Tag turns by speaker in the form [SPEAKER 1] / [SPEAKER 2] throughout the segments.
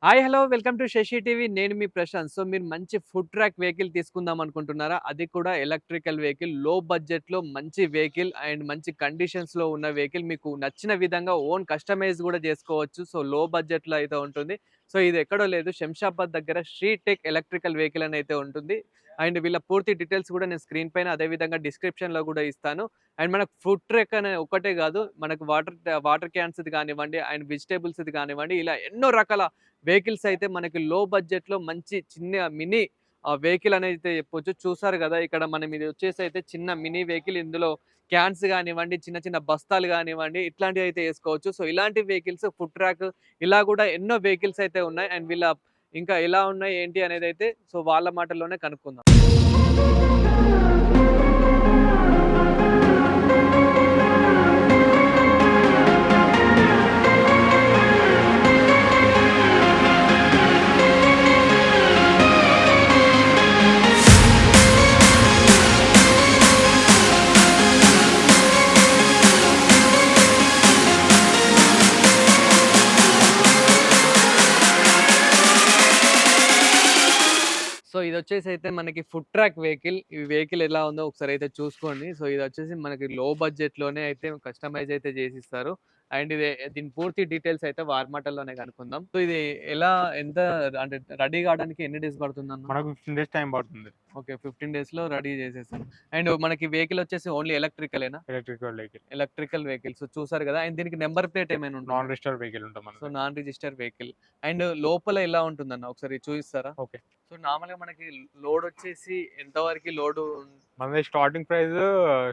[SPEAKER 1] Hi hello welcome to Shashi TV. నేను మీ ప్రశాంత్. మీరు మంచి ఫుడ్ ట్రాక్ వెహికల్ తీసుకుందాం అనుకుంటున్నారా? అది కూడా ఎలక్ట్రికల్ వెహికల్, లో బడ్జెట్‌లో మంచి వెహికల్ అండ్ మంచి కండిషన్స్‌లో ఉన్న వెహికల్. మీకు నచ్చిన విధంగా ఓన్ కస్టమైజ్ కూడా చేసుకోవచ్చు. లో బడ్జెట్‌లో అయితే ఉంటుంది. ఇది ఎక్కడో లేదు, శంషాబాద్ దగ్గర శ్రీ టెక్ ఎలక్ట్రికల్ వెహికల్ అని అయితే ఉంటుంది. అండ్ వీళ్ళ పూర్తి డీటెయిల్స్ కూడా నేను స్క్రీన్ పైన అదే విధంగా డిస్క్రిప్షన్‌లో కూడా ఇస్తాను. అండ్ మనకు ఫుడ్ ట్రక్ అనే ఒక్కటే కాదు, మనకు వాటర్ క్యాన్స్‌ది కానివ్వండి, అండ్ వెజిటబుల్స్‌ది కానివ్వండి, ఇలా ఎన్నో రకాల వెహికల్స్ అయితే మనకి లో బడ్జెట్‌లో మంచి చిన్న మినీ వెహికల్ అనైతే చెప్పొచ్చు. చూసారు గదా! ఇక్కడ మనం ఇది వచ్చేసి అయితే చిన్న మినీ వెహికల్. ఇందులో క్యాన్స్ గానివ్వండి, చిన్న చిన్న బస్తాలు గానివ్వండి, ఇట్లాంటివి అయితే ఏసుకోవచ్చు. ఇలాంటి వెహికల్స్ ఫుడ్ ట్రాక్ ఇలా గూడా ఎన్నో వెహికల్స్ అయితే ఉన్నాయి. అండ్ వీళ్ళ ఇంకా ఎలా ఉన్నాయి ఏంటి అనేదైతే వాళ్ళ మాటల్లోనే కనుక్కుందాం. ఇదొచ్చేసి అయితే మనకి ఫుడ్ ట్రాక్ వెహికల్. ఈ వెహికల్ ఎలా ఉందో ఒకసారి అయితే చూసుకోండి. ఇదొచ్చేసి మనకి లో బడ్జెట్‌లోనే అయితే కస్టమైజ్ అయితే చేసిస్తారు. అండ్ దీని పూర్తి డీటెయిల్స్ అయితే వారి మాటల్లోనే కనుక్కుందాం. ఇది ఎలా ఎంత అంటే రెడీ కావడానికి ఎన్ని డేస్ పడుతుందన్న?
[SPEAKER 2] మనకు 15 డేస్ టైం పడుతుంది.
[SPEAKER 1] ఓకే. 15 డేస్‌లో రెడీ చేసేస్తారు. అండ్ మనకి వెహికల్ వచ్చేసి ఓన్లీ ఎలక్ట్రికలేనా?
[SPEAKER 2] Electrical vehicle.
[SPEAKER 1] ఎలక్ట్రికల్ వెహికల్స్ చూసారు కదా! అండ్ దీనికి నంబర్ ప్లేట్ ఏమైనా ఉంటుందా?
[SPEAKER 2] నాన్ రిజిస్టర్డ్ వెహికల్ ఉంటుంది మనది.
[SPEAKER 1] Non register vehicle. అండ్ లోపల ఎలా ఉంటుందన్న ఒకసారి చూపిస్తారా?
[SPEAKER 2] ఓకే.
[SPEAKER 1] నార్మల్‌గా మనకి లోడ్ వచ్చేసి ఎంత వరకి లోడు?
[SPEAKER 2] మనది starting price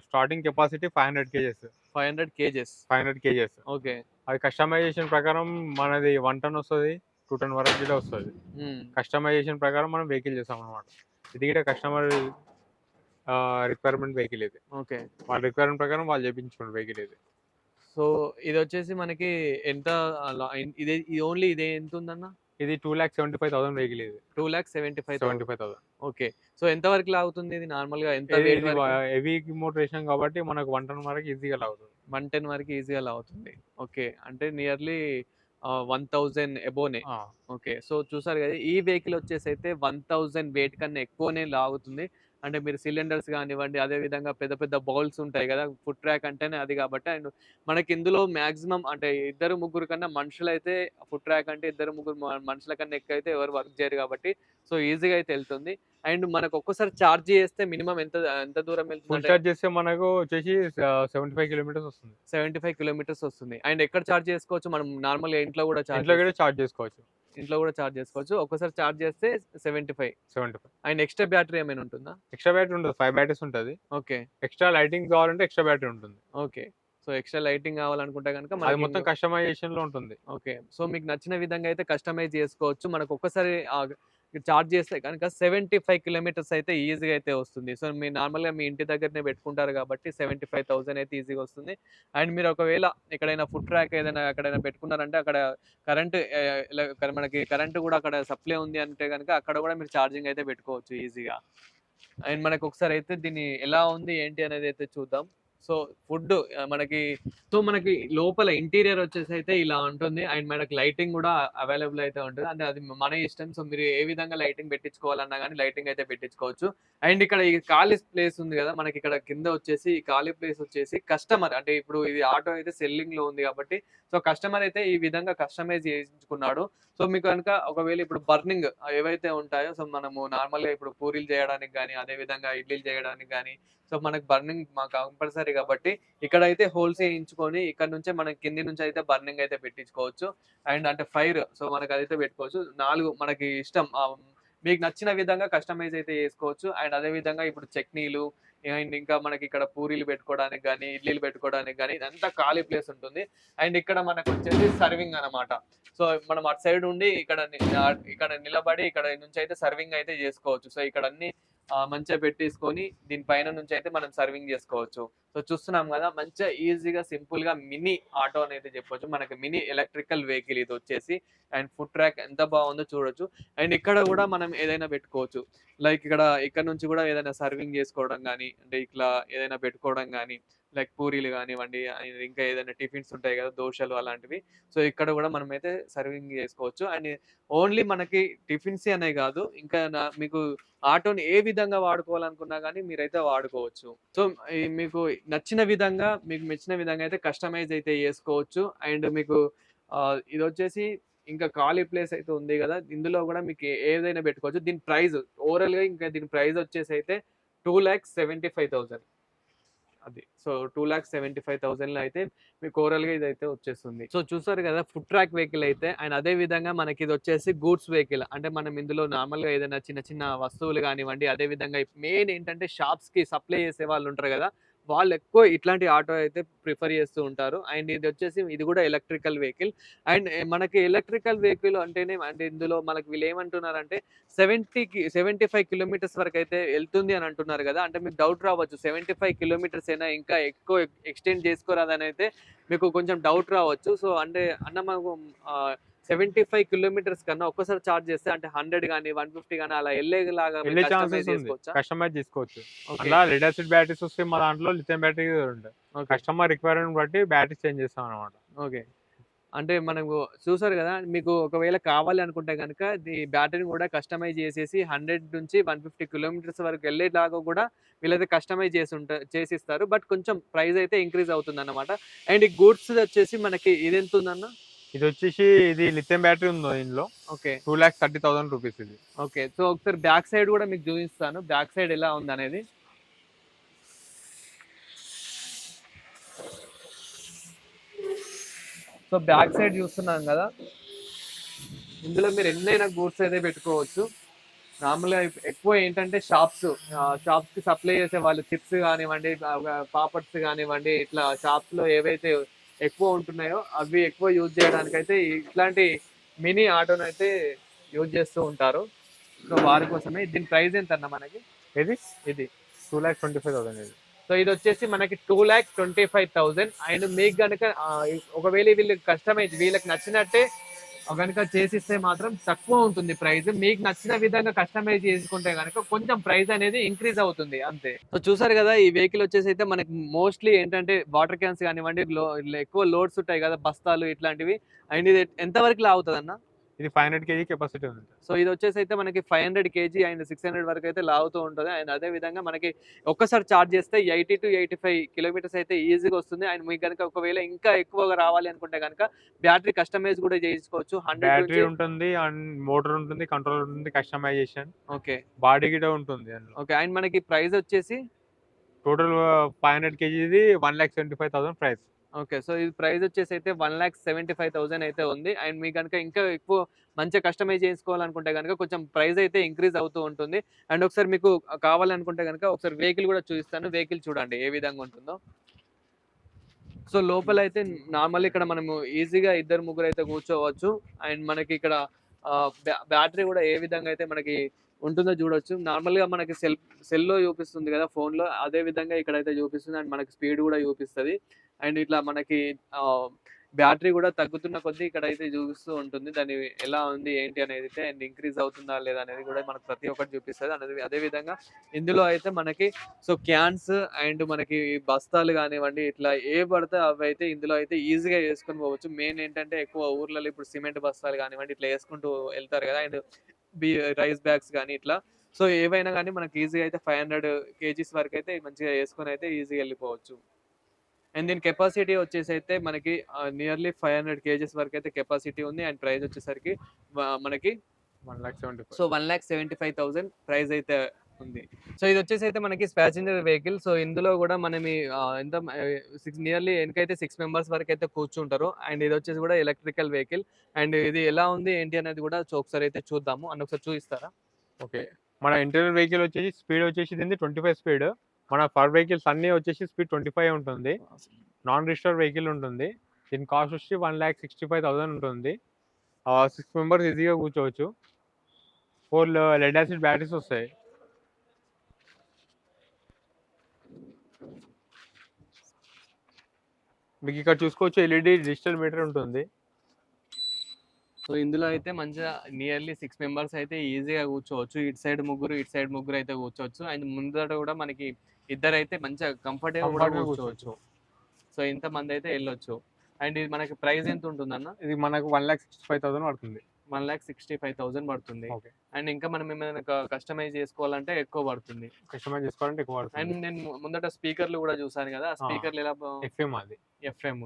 [SPEAKER 2] starting capacity 500 kgs.
[SPEAKER 1] 500 kgs.
[SPEAKER 2] 500 kgs.
[SPEAKER 1] Okay.
[SPEAKER 2] అది కస్టమైజేషన్ ప్రకారం మనది 1 టన్ వస్తది. 2 టన్ వరకు కూడా వస్తది.
[SPEAKER 1] హ్మ్.
[SPEAKER 2] కస్టమైజేషన్ ప్రకారం మనం వెహికల్ చేస్తామన్నమాట. ఇది కూడా కస్టమర్ రిక్వైర్మెంట్ వెహికల్ ఇది.
[SPEAKER 1] ఓకే.
[SPEAKER 2] వాళ్ళ రిక్వైర్మెంట్ ప్రకారం వాళ్ళు చేపించుకున్న వెహికల్ ఇది.
[SPEAKER 1] సో ఇదొచ్చేసి మనకి ఎంత అలా ఇది ఓన్లీ ఇదే ఎంతుందన్న?
[SPEAKER 2] ఇది 2,75,000 వెహికల్ ఇది.
[SPEAKER 1] 2,75,000.
[SPEAKER 2] 75,000.
[SPEAKER 1] ఓకే. ఎంత వరకు లాగుతుంది ఇది నార్మల్‌గా ఎంత
[SPEAKER 2] ఇది
[SPEAKER 1] వెయిట్ వరకు?
[SPEAKER 2] హెవీ మోటర్ వేసినాం కాబట్టి మనకు 1 టన్ వరకు ఈజీగా లాగుతుంది.
[SPEAKER 1] 110 వరకు ఈజీగా లాగుతుంది. ఓకే. అంటే నియర్లీ 1000 అబోనే.
[SPEAKER 2] ఆ!
[SPEAKER 1] ఓకే. చూసారు గదా! ఈ వెహికల్ వచ్చేసైతే 1000 వెయిట్ కన్నా ఎక్కువనే లాగుతుంది. అంటే మీరు సిలిండర్స్ గానివ్వండి, అదే విధంగా పెద్ద పెద్ద బౌల్స్ ఉంటాయి గదా! ఫుడ్ ట్రాక్ అంటేనే అది గాబట్టి. అండ్ మనకి ఇందులో మాక్సిమం అంటే ఇద్దరు, ముగ్గురు కన్నా మనుషులైతే ఫుడ్ ట్రాక్ అంటే ఇద్దరు, ముగ్గురు మనుషుల కన్నా ఎక్కువైతే ఎవరు వర్క్ జేయరు గాబట్టి ఈజీగా అయితే ఎళ్తుంది. అండ్ మనకు ఒక్కసారి చార్జ్ చేస్తే మినిమమ్ ఎంత ఎంత దూరం
[SPEAKER 2] ఫుల్
[SPEAKER 1] వెళ్తుందంటే
[SPEAKER 2] చార్జ్ చేస్తే మనకు వచ్చేసి 75 కిలోమీటర్స్ వస్తుంది.
[SPEAKER 1] 75 కిలోమీటర్స్ వస్తుంది. అండ్ ఎక్కడ చార్జ్ చేసుకోవచ్చు? మనం నార్మల్‌గా ఇంట్లో గూడా
[SPEAKER 2] ఇంట్లో కూడా చార్జ్ చేసుకోవచ్చు.
[SPEAKER 1] ఇంట్లో గూడా చార్జ్ చేసుకోవచ్చు. ఒక్కసారి చార్జ్ చేస్తే 75.
[SPEAKER 2] 75.
[SPEAKER 1] అండ్ ఎక్స్‌ట్రా బ్యాటరీ ఏమైనా ఉంటుందా?
[SPEAKER 2] ఎక్స్‌ట్రా బ్యాటరీ ఉండదు. 5 బ్యాటరీస్ ఉంటది.
[SPEAKER 1] ఓకే.
[SPEAKER 2] ఎక్స్‌ట్రా లైటింగ్ కావాలంటే ఎక్స్‌ట్రా బ్యాటరీ ఉంటుంది.
[SPEAKER 1] ఓకే. ఎక్స్‌ట్రా లైటింగ్ కావాలనుకుంటే గనుక
[SPEAKER 2] అది
[SPEAKER 1] మనకి
[SPEAKER 2] మొత్తం కస్టమైజేషన్‌లో ఉంటుంది.
[SPEAKER 1] ఓకే. మీకు నచ్చిన విధంగా అయితే కస్టమైజ్ చేసుకోవచ్చు. మనకు ఒక్కసారి చార్జ్ చేస్తే గనుక 75 కిలోమీటర్స్ అయితే ఈజీగా అయితే వస్తుంది. మీరు నార్మల్‌గా మీ ఇంటి దగ్గరనే పెట్టుకుంటారు కాబట్టి 75,000 అయితే ఈజీగా వస్తుంది. అండ్ మీరు ఒకవేళ ఎక్కడైనా ఫుడ్ ట్రాక్ ఏదైనా ఎక్కడైనా పెట్టుకున్నారంటే అక్కడ కరెంట్ మనకి కరెంట్ కూడా అక్కడ సప్లై ఉంది అంటే గనుక అక్కడ కూడా మీరు ఛార్జింగ్ అయితే పెట్టుకోవచ్చు ఈజీగా. అండ్ మనకు ఒకసారి అయితే దీన్ని ఎలా ఉంది ఏంటి అనేది అయితే చూద్దాం. సో ఫుడ్ మనకి మనకి లోపల ఇంటీరియర్ వచ్చేసైతే ఇలా ఉంటుంది. అండ్ మనకి లైటింగ్ గూడా అవైలబుల్ అయితే ఉంటది. అంటే అది మన ఇష్టం. మీరు ఏ విధంగా లైటింగ్ పెట్టించుకోవాలన్నా గాని లైటింగ్ అయితే పెట్టించుకోవచ్చు. అండ్ ఇక్కడ ఈ ఖాళీ ప్లేస్ ఉంది గదా! మనకి ఇక్కడ కింద వచ్చేసి ఈ ఖాళీ ప్లేస్ వచ్చేసి కస్టమర్ అంటే ఇప్పుడు ఇది ఆటో అయితే సెల్లింగ్‌లో ఉంది కాబట్టి కస్టమర్ అయితే ఈ విధంగా కస్టమైజ్ చేయించుకున్నాడు. మీకు గనుక ఒకవేళ ఇప్పుడు బర్నింగ్ ఏవైతే ఉంటాయో మనము నార్మల్‌గా ఇప్పుడు పూరీలు చేయడానికి గాని, అదే విధంగా ఇడ్లీలు చేయడానికి గాని మనకు బర్నింగ్ కంపల్సరీ కాబట్టి ఇక్కడైతే హోల్స్ ఏయించుకొని ఇక్కడ నుంచే మనం కింది నుంచి అయితే బర్నింగ్ అయితే పెట్టించుకోవచ్చు. అండ్ అంటే ఫైర్ మనకదైతే పెట్టుకోవచ్చు. 4 మనకి ఇష్టం. మీకు నచ్చిన విధంగా కస్టమైజ్ అయితే చేసుకోవచ్చు. అండ్ అదే విధంగా ఇప్పుడు చట్నీలు అండ్ ఇంకా మనకి ఇక్కడ పూరీలు పెట్టుకోవడానికి గాని, ఇడ్లీలు పెట్టుకోవడానికి గాని ఇదంతా ఖాళీ ప్లేస్ ఉంటుంది. అండ్ ఇక్కడ మనకొచ్చేసి సర్వింగ్ అన్నమాట. మనం అటు సైడ్ ఉండి ఇక్కడ నిలబడి ఇక్కడ నుంచి అయితే సర్వింగ్ అయితే చేసుకోవచ్చు. ఇక్కడ అన్ని మంచిగా పెట్టేసుకొని దీని పైన నుంచి అయితే మనం సర్వింగ్ చేసుకోవచ్చు. చూస్తున్నాం గదా! మంచిగా ఈజీగా సింపుల్‌గా మినీ ఆటో అనేది చెప్పొచ్చు. మనకి మినీ ఎలక్ట్రికల్ వెహికల్ ఇదొచ్చేసి. అండ్ ఫుడ్ ట్రాక్ ఎంత బావుందో చూడొచ్చు. అండ్ ఇక్కడ గూడా మనం ఏదైనా పెట్టుకోవచ్చు. లైక్ ఇక్కడ నుంచి గూడా ఏదైనా సర్వింగ్ చేసుకోవడం గాని, అంటే ఇట్లా ఏదైనా పెట్టుకోవడం గాని, లైక్ పూరీలు కానివ్వండి, ఇంకా ఏదైనా టిఫిన్స్ ఉంటాయి కదా! దోసలు అలాంటివి. సో, ఇక్కడ కూడా మనమైతే సర్వింగ్ చేసుకోవచ్చు. అండ్ ఓన్లీ మనకి టిఫిన్సే అనే కాదు, ఇంకా మీకు ఆటోని ఏ విధంగా వాడుకోవాలనుకున్నా గానీ మీరైతే వాడుకోవచ్చు. సో, మీకు నచ్చిన విధంగా, మీకు మెచ్చిన విధంగా అయితే కస్టమైజ్ అయితే చేసుకోవచ్చు. అండ్ మీకు ఇదొచ్చేసి ఇంకా ఖాళీ ప్లేస్ అయితే ఉంది గదా! ఇందులో గూడా మీకు ఏదైనా పెట్టుకోవచ్చు. దీని ప్రైస్ ఓవరాల్‌గా ఇంకా దీని ప్రైస్ వచ్చేసైతే 2,75,000 అది. సో, 2,75,000లో అయితే మీకు ఓవరాల్‌గా ఇదైతే వచ్చేస్తుంది. సో, చూసారు గదా! ఫుడ్ ట్రాక్ వెహికల్ అయితే అండ్ అదే విధంగా మనకిదొచ్చేసి గూడ్స్ వెహికల్. అంటే మనం ఇందులో నార్మల్‌గా ఏదైనా చిన్న చిన్న వస్తువులు గానివ్వండి, అదే విధంగా మెయిన్ ఏంటంటే షాప్స్‌కి సప్లై చేసే వాళ్ళుంటారు గదా! వాళ్ళెక్కువ ఇట్లాంటి ఆటో అయితే ప్రిఫర్ చేస్తూ ఉంటారు. అండ్ ఇదొచ్చేసి ఇది గూడా ఎలక్ట్రికల్ వెహికల్. అండ్ మనకి ఎలక్ట్రికల్ వెహికల్ అంటేనే అంటే ఇందులో మనకి వీళ్ళేమంటున్నారంటే 75 కిలోమీటర్స్ వరకైతే ఎళ్తుంది అని అంటున్నారు గదా! అంటే మీకు డౌట్ రావచ్చు. 75 కిలోమీటర్స్ అయినా ఇంకా ఎక్కువ ఎక్స్‌టెండ్ చేసుకోరాదనైతే మీకు కొంచెం డౌట్ రావచ్చు. సో, అంటే అన్న మాకు 75 కిలోమీటర్స్ కన్నా ఒక్కసారి చార్జ్ చేస్తే అంటే 100 గాని, 150 గాని అలా ఎళ్ళేలాగా మీరు
[SPEAKER 2] వెళ్ళే ఛాన్సెస్
[SPEAKER 1] కస్టమైజ్
[SPEAKER 2] ఉంది.
[SPEAKER 1] చేసుకోవచ్చా?
[SPEAKER 2] కస్టమైజ్ చేసుకోవచ్చు.
[SPEAKER 1] ఓకే.
[SPEAKER 2] అందులో లెడ్ యాసిడ్ బ్యాటరీస్ వస్తాయి. మా దాంట్లో లిథియం బ్యాటరీ ఉంటాయి.
[SPEAKER 1] ఓకే.
[SPEAKER 2] కస్టమర్ రిక్వైర్‌మెంట్ బట్టి బ్యాటరీస్ చేంజ్ చేస్తామన్నమాట.
[SPEAKER 1] ఓకే. అంటే మనకు చూసారు గదా! మీకు ఒకవేళ కావాలి అనుకుంటే గనక బ్యాటరీని గూడా కస్టమైజ్ చేసేసి 100 నుంచి 150 కిలోమీటర్స్ వరకు ఎళ్ళేలాగా గూడా వీళ్ళైతే కస్టమైజ్ చేసిస్తారు. బట్ కొంచెం ప్రైస్ అయితే ఇంక్రీజ్ అవుతుందన్నమాట. అండ్ ఈ గూడ్స్‌ది వచ్చేసి మనకి ఇదెంతుందన్న?
[SPEAKER 2] ఇది లిథియం బ్యాటరీ ఉంది దీనిలో.
[SPEAKER 1] ఓకే.
[SPEAKER 2] 2,30,000 రూపీస్ ఇది.
[SPEAKER 1] ఓకే. సో, ఒకసారి బ్యాక్ సైడ్ గూడా మీకు చూపిస్తాను. బ్యాక్ సైడ్ ఎలా ఉందనేది. సో, బ్యాక్ సైడ్ చూస్తున్నాం గదా! ఇందులో మీరు ఎన్నైనా గూడ్స్ అయితే పెట్టుకోవచ్చు. నార్మల్‌గా ఎక్కువ ఏంటంటే షాప్స్‌కి సప్లై చేసే వాళ్ళు చిప్స్ గానివ్వండి, పాపడ్స్ గానివ్వండి, ఇట్లా షాప్స్‌లో ఏవైతే ఎక్కువ ఉంటున్నాయో అవి ఎక్కువ యూజ్ చేయడానికైతే ఇట్లాంటి మినీ ఆటోనైతే యూజ్ చేస్తూ ఉంటారు. సో, వారి కోసమే. దీని ప్రైస్ ఎంతన్న మనకి?
[SPEAKER 2] ఏది?
[SPEAKER 1] ఇది.
[SPEAKER 2] 2,25,000 ఇది.
[SPEAKER 1] సో, ఇదొచ్చేసి మనకి 2,25,000 అండ్ మీకు గనక ఒకవేళ వీళ్ళకి నచ్చినట్టే గనుక చేసిస్తే మాత్రం తక్కువ ఉంటుంది ప్రైస్. మీకు నచ్చిన విధంగా కస్టమైజ్ చేసుకుంటే గనక కొంచెం ప్రైస్ అనేది ఇంక్రీజ్ అవుతుంది అంతే. సో, చూసారు గదా! ఈ వెహికల్ వచ్చేసైతే మనకి మోస్ట్‌లీ ఏంటంటే వాటర్ క్యాన్స్ గానివ్వండి, ఎక్కువ లోడ్స్ ఉంటాయి గదా! బస్తాలు ఇట్లాంటివి. అండ్ ఇది ఎంత వరకు లాగుతదన్న?
[SPEAKER 2] ఇది 500 కేజీ కెపాసిటీ ఉంది.
[SPEAKER 1] సో, ఇదొచ్చేసైతే మనకి 500 కేజీ అండ్ 600 వరకైతే లాగుతూ ఉంటది. అండ్ అదే విధంగా మనకి ఒక్కసారి చార్జ్ చేస్తే 80-85 కిలోమీటర్స్ అయితే ఈజీగా వస్తుంది. అండ్ మీకు గనుక ఒకవేళ ఇంకా ఎక్కువగా రావాలి అనుకుంటే గనక బ్యాటరీ కస్టమైజ్ గూడా చేయించుకోవచ్చు. 100
[SPEAKER 2] బ్యాటరీ
[SPEAKER 1] నుంచి
[SPEAKER 2] ఉంటుంది అండ్ మోటార్ ఉంటుంది, కంట్రోలర్ ఉంటుంది, కస్టమైజేషన్,
[SPEAKER 1] ఓకే.
[SPEAKER 2] బాడీ గిట ఉంటుంది అందులో.
[SPEAKER 1] ఓకే. అండ్ మనకి ప్రైస్ వచ్చేసి
[SPEAKER 2] టోటల్ 500 కేజీది 1,75,000 ప్రైస్.
[SPEAKER 1] ఓకే. సో, ఇది ప్రైస్ వచ్చేసైతే 1,75,000 అయితే ఉంది. అండ్ మీకు గనుక ఇంకా ఎక్కువ మంచిగా కస్టమైజ్ చేసుకోవాలనుకుంటే గనక కొంచెం ప్రైస్ అయితే ఇంక్రీజ్ అవుతూ ఉంటుంది. అండ్ ఒకసారి మీకు కావాలనుకుంటే గనక ఒకసారి వెహికల్ గూడా చూపిస్తాను. వెహికల్ చూడండి ఏ విధంగా ఉంటుందో. సో, లోపలైతే నార్మల్లీ ఇక్కడ మనము ఈజీగా ఇద్దరు ముగ్గురైతే కూర్చోవచ్చు. అండ్ మనకి ఇక్కడ బ్యాటరీ గూడా ఏ విధంగా అయితే మనకి ఉంటుందో చూడొచ్చు. నార్మల్‌గా మనకి సెల్‌లో చూపిస్తుంది గదా! ఫోన్‌లో. అదే విధంగా ఇక్కడైతే చూపిస్తుంది. అండ్ మనకి స్పీడ్ గూడా చూపిస్తది. అండ్ ఇట్లా మనకి ఆహ్, బ్యాటరీ గూడా తగ్గుతున్న కొద్దీ ఇక్కడైతే చూపిస్తూ ఉంటుంది. దాన్ని ఎలా ఉంది, ఏంటి అనేదైతే అండ్ ఇంక్రీజ్ అవుతుందా లేదా అనేది గూడా మనకు ప్రతి ఒక్కటి చూపిస్తది. అదే విధంగా ఇందులో అయితే మనకి సో, క్యాన్స్ అండ్ మనకి బస్తాలు గానివ్వండి, ఇట్లా పడితే అవైతే ఇందులో అయితే ఈజీగా యేసుకొని పోవచ్చు. మెయిన్ ఏంటంటే ఎక్కువ ఊర్లలో ఇప్పుడు సిమెంట్ బస్తాలు గానివ్వండి, ఇట్లా యేసుకుంటూ ఎళ్తారు గదా! అండ్ బి రైస్ బ్యాగ్స్ గాని ఇట్లా. సో, ఏవైనా గాని మనకి ఈజీగా అయితే 500 కేజీస్ వరకైతే మంచిగా యేసుకొనైతే ఈజీగా ఎళ్ళిపోవచ్చు. అండ్ దీని కెపాసిటీ వచ్చేసైతే మనకి నియర్లీ 500 కేజీస్ వరకైతే కెపాసిటీ ఉంది. అండ్ ప్రైస్ వచ్చేసరికి మనకి
[SPEAKER 2] 1,75,000.
[SPEAKER 1] సో, 1,75,000 ప్రైస్ అయితే ఉంది. సో, ఇదొచ్చేసైతే మనకి ప్యాసింజర్ వెహికల్. సో, ఇందులో గూడా మనం ఎంత 6 ఎనకైతే 6 మెంబర్స్ వరకైతే కూర్చుంటారు. అండ్ ఇదొచ్చేసి గూడా ఎలక్ట్రికల్ వెహికల్. అండ్ ఇది ఎలా ఉంది, ఏంటి అనేది గూడా ఒకసారి అయితే చూద్దాము. అండ్ ఒకసారి చూపిస్తారా?
[SPEAKER 2] ఓకే. మన ఇంటీరియర్ వెహికల్ వచ్చేసి స్పీడ్ వచ్చేసి దీనిది 25 స్పీడ్. మన ఫర్ వెహికల్స్ అన్నీ వచ్చేసి స్పీడ్ 25 ఉంటుంది. నాన్ రిజిస్టర్డ్ వెహికల్ ఉంటుంది. దీని కాస్ట్ వచ్చి 1,65,000 ఉంటుంది. 6 మెంబర్స్ ఈజీగా కూర్చోవచ్చు. 4 లెడ్ యాసిడ్ బ్యాటరీస్ వస్తాయి. మీకు ఇక్కడ చూసుకోవచ్చు ఎల్ఈడి డిజిటల్ మీటర్ ఉంటుంది.
[SPEAKER 1] సో ఇందులో అయితే మంచిగా నియర్లీ 6 మెంబర్స్ అయితే ఈజీగా కూర్చోవచ్చు. ఇటు సైడ్ ముగ్గురు, ఇటు సైడ్ ముగ్గురు అయితే కూర్చోవచ్చు. అండ్ ముందట కూడా మనకి ఇద్దరైతే మంచిగా కంఫర్ట్‌గా కూడా
[SPEAKER 2] కంఫర్ట్‌గా
[SPEAKER 1] కూర్చోవచ్చు. సో ఇంతమంది అయితే ఎళ్ళొచ్చు. అండ్ ఇది మనకి ప్రైస్ ఎంత ఉంటుందన్న?
[SPEAKER 2] ఇది మనకు 1,65,000 పడుతుంది.
[SPEAKER 1] 1,65,000 పడుతుంది.
[SPEAKER 2] ఓకే.
[SPEAKER 1] అండ్ ఇంకా మనం ఏమైనా కస్టమైజ్ చేసుకోవాలంటే ఎక్కువ పడుతుంది.
[SPEAKER 2] కస్టమైజ్ చేసుకోవాలంటే ఎక్కువ
[SPEAKER 1] అండ్
[SPEAKER 2] పడుతుంది.
[SPEAKER 1] నేను ముందట స్పీకర్‌లు కూడా చూసాను కదా! ఆ స్పీకర్‌లు ఎలా
[SPEAKER 2] ఎఫ్ఎం అది.
[SPEAKER 1] ఎఫ్ఎం.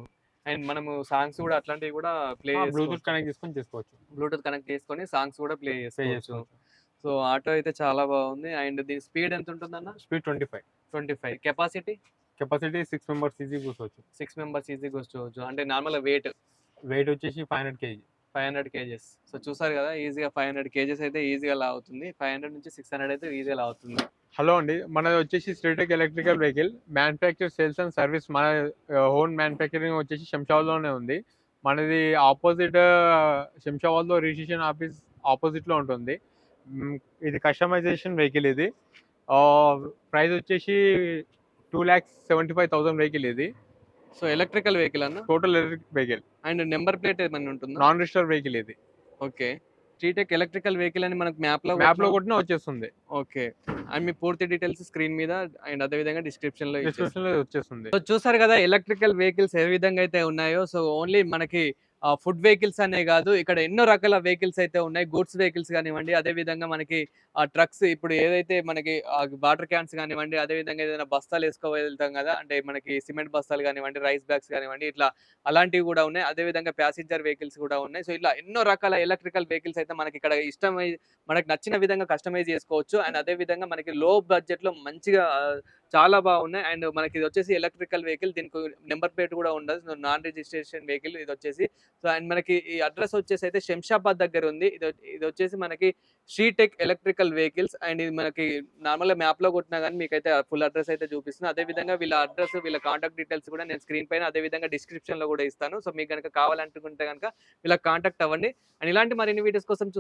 [SPEAKER 1] అండ్ మనము సాంగ్స్ కూడా అట్లాంటివి కూడా ప్లే
[SPEAKER 2] బ్లూటూత్ కనెక్ట్ చేసుకొని చేసుకోవచ్చు.
[SPEAKER 1] బ్లూటూత్ కనెక్ట్ చేసుకొని సాంగ్స్ కూడా ప్లే
[SPEAKER 2] పే
[SPEAKER 1] చేసుకోవచ్చు.
[SPEAKER 2] చేసుకోవచ్చు.
[SPEAKER 1] సో ఆటో అయితే చాలా బాగుంది. అండ్ దీని స్పీడ్ ఎంత ఉంటుందన్న?
[SPEAKER 2] స్పీడ్ 25.
[SPEAKER 1] 25. కెపాసిటీ
[SPEAKER 2] కెపాసిటీ 6 మెంబర్స్ ఈజీగా కూర్చోవచ్చు.
[SPEAKER 1] 6 మెంబర్స్ ఈజీగా కూర్చోవచ్చు. అంటే నార్మల్‌గా వెయిట్
[SPEAKER 2] వెయిట్ వచ్చేసి 500 కేజీ.
[SPEAKER 1] 500 కేజెస్. సో చూసారు కదా! ఈజీగా 500 కేజెస్ అయితే ఈజీగా లాగుతుంది. 500 నుంచి 600 అయితే ఈజీగా లాగుతుంది.
[SPEAKER 2] హలో అండి. మనది వచ్చేసి Sritech electrical vehicle. Manufacture, sales and service మన ఓన్ మ్యానుఫ్యాక్చరింగ్ వచ్చేసి శంషాబాద్‌లోనే ఉంది. మనది ఆపోజిట్ శంషాబాద్‌లో రిజిస్ట్రేషన్ ఆఫీస్ ఆపోజిట్‌లో ఉంటుంది. ఇది కస్టమైజేషన్ వెహికల్ ఇది. ప్రైస్ వచ్చేసి 2,75,000 వెహికల్ ఇది.
[SPEAKER 1] సో ఎలక్ట్రికల్ వెహికల్ అన్న?
[SPEAKER 2] Total electric vehicle.
[SPEAKER 1] And number plate ఏమన్నా ఉంటుందా?
[SPEAKER 2] నాన్ రిజిస్టర్ వెహికల్ ఇది.
[SPEAKER 1] ఓకే. శ్రీటెక్ ఎలక్ట్రికల్ వెహికల్ అని మనకు మ్యాప్‌లో
[SPEAKER 2] కొట్టినా వచ్చేస్తుంది.
[SPEAKER 1] ఓకే. అండ్ మీ పూర్తి డీటెయిల్స్ స్క్రీన్ మీద అండ్ అదే విధంగా డిస్క్రిప్షన్‌లో ఇచ్చేస్తాను.
[SPEAKER 2] డిస్క్రిప్షన్‌లో వచ్చేస్తుంది.
[SPEAKER 1] సో చూసారు కదా! ఎలక్ట్రికల్ వెహికల్స్ ఏ విధంగా అయితే ఉన్నాయో. సో ఓన్లీ మనకి ఫుడ్ వెహికల్స్ అనే కాదు. ఇక్కడ ఎన్నో రకాల వెహికల్స్ అయితే ఉన్నాయి. గూడ్స్ వెహికల్స్ కానివ్వండి, అదే విధంగా మనకి ట్రక్స్ ఇప్పుడు ఏదైతే మనకి వాటర్ క్యాన్స్ కానివ్వండి, అదే విధంగా ఏదైనా బస్తాలు వెళ్తాం కదా! అంటే మనకి సిమెంట్ బస్తాలు కానివ్వండి, రైస్ బ్యాగ్స్ కానివ్వండి, ఇట్లా అలాంటివి కూడా ఉన్నాయి. అదే విధంగా ప్యాసింజర్ వెహికల్స్ కూడా ఉన్నాయి. సో ఇట్లా ఎన్నో రకాల ఎలక్ట్రికల్ వెహికల్స్ అయితే మనకి ఇక్కడ మనకు నచ్చిన విధంగా కస్టమైజ్ చేసుకోవచ్చు. అండ్ అదే విధంగా మనకి లో బడ్జెట్‌లో మంచిగా చాలా బాగున్నాయి. అండ్ మనకి ఇది వచ్చేసి ఎలక్ట్రికల్ వెహికల్. దీనికి నంబర్ ప్లేట్ కూడా ఉండదు. నాన్ రిజిస్ట్రేషన్ వెహికల్ ఇది వచ్చేసి. సో అండ్ మనకి ఈ అడ్రస్ వచ్చేసి అయితే శంషాబాద్ దగ్గర ఉంది. ఇది వచ్చేసి మనకి శ్రీటెక్ ఎలక్ట్రికల్ వెహికల్స్. అండ్ ఇది మనకి నార్మల్‌గా మ్యాప్‌లో కొట్టినా గానీ మీకైతే ఫుల్ అడ్రస్ అయితే చూపిస్తుంది. అదే విధంగా వీళ్ళ అడ్రస్, వీళ్ళ కాంటాక్ట్ డీటెయిల్స్ కూడా నేను స్క్రీన్ పైన అదే విధంగా డిస్క్రిప్షన్‌లో కూడా ఇస్తాను. సో మీకు గనుక కావాలనుకుంటే గనుక వీళ్ళకి కాంటాక్ట్ అవ్వండి. అండ్ ఇలాంటి మరిన్ని వీడియోస్ కోసం చూస్తూ